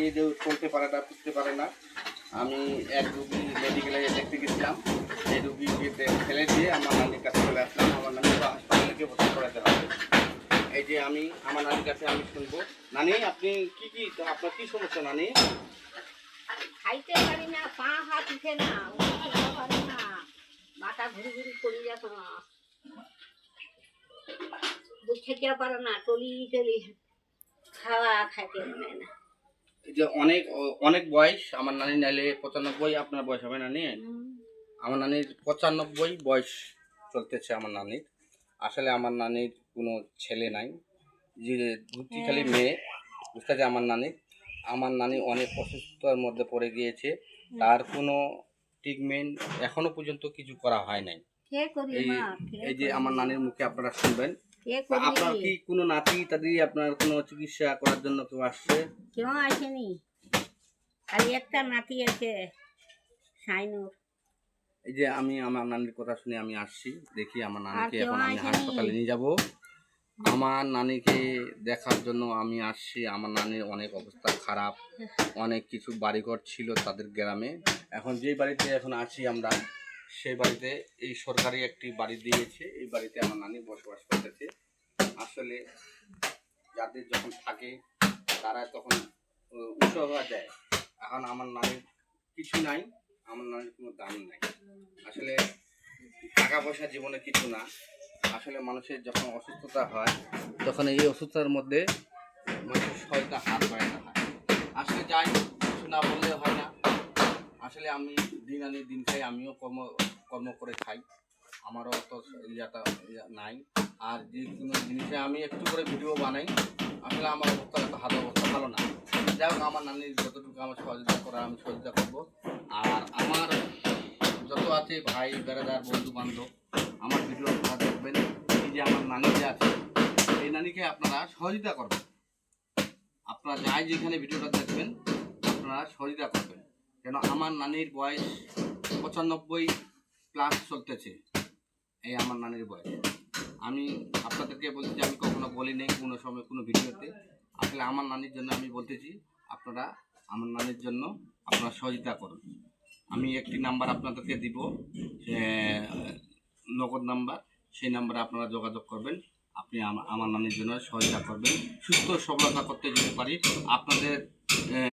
দাঁড়িয়ে যে চলতে পারে না, ফিরতে পারে না। আমি এক রুগী মেডিকেলে দেখতে গেছিলাম, সেই রুগীকে ফেলে দিয়ে আমার নানির কাছে চলে আসলাম। আমার নানিকে হাসপাতালে ভর্তি করাতে হবে। এই যে আমি আমার নানির কাছে আমি শুনবো। নানি, আপনি আপনার কি সমস্যা নানি? খাইতে পারি না, পা হাত উঠে না, উঠতে পারি না, মাথা ঘুরি ঘুরি করে যাচ্ছে না, খেতে পারে না, টলি খাওয়া খাইতে পারে না। এই যে অনেক অনেক বয়স আমার নানি, নাইলে 95। আপনার বয়স হবে নানি? আমার নানির 95 বয়স চলতেছে আমার নানির। আসলে আমার নানির কোনো ছেলে নাই, যে দুটি খালি মেয়ে। বুঝতে আছে আমার নানি অনেক অসুস্থতার মধ্যে পড়ে গিয়েছে। তার কোনো ট্রিটমেন্ট এখনো পর্যন্ত কিছু করা হয় নাই। এই যে আমার নানির মুখে আপনারা শুনবেন। আপনার কি কোনো নাতি তাদের আপনার কোনো চিকিৎসা করার জন্য কেউ আসছে? কেউ আসেনি, খালি একটা নাতি আছে, সাইনুর। এই যে আমি আমার নানির কথা শুনে আমি আসছি, দেখি আমার নানিকে এখন আমি হাসপাতালে নিয়ে যাব। আমার নানিকে দেখার জন্য আমি আসছি। আমার নানির অনেক অবস্থা খারাপ, অনেক কিছু বাড়িঘর ছিল তাদের গ্রামে। এখন যেই বাড়িতে এখন আছি আমরা, সেই বাড়িতে এই সরকারি একটি বাড়ি দিয়েছে। এই বাড়িতে আমার নানি বসবাস করতেছে। আসলে যাদের যখন থাকে তারা তখন উৎসব দেয়। এখন আমার নানির কিছু নাই, আমার নানির কোনো দাম নাই। আসলে টাকা পয়সা জীবনে কিছু না। আসলে মানুষের যখন অসুস্থতা হয়, তখন এই অসুস্থতার মধ্যে মানুষের সহায়তা হাত পায় না। আসলে যাই, কিছু না বললে হয় না। আসলে আমি দিন আনি দিন খাই, আমিও কর্ম করে খাই, আমারও অত নাই। আর যে কোনো জিনিসে আমি একটু করে ভিডিও বানাই। আসলে আমার অবস্থা অবস্থা ভালো না। যাই হোক, আমার নানির যতটুকু আমার সহযোগিতা করার আমি সহযোগিতা করবো। আর আমার যত আছে ভাই বেড়াদার বন্ধু বান্ধব, আমার ভিডিও আপনারা দেখবেন। এই যে আমার নানি যে আছে, এই নানিকে আপনারা সহযোগিতা করবেন। আপনারা যাই যেখানে ভিডিওটা দেখবেন আপনারা সহযোগিতা করবেন। কেন আমার নানির বয়স 95+ চলতেছে। এই আমার নানির বয়স। আমি আপনাদেরকে বলছি যে আমি কখনো বলি নেই কোনো সময় কোনো ভিডিওতে। আসলে আমার নানির জন্য আমি বলতেছি, আপনারা আমার নানির জন্য আপনারা সহযোগিতা করুন। আমি একটি নাম্বার আপনাদেরকে দিব, নগদ নাম্বার। সেই নাম্বারে আপনারা যোগাযোগ করবেন। আপনি আমার নানির জন্য সহায়তা করবেন। সুস্থ সবলতা করতে যদি পারি আপনাদের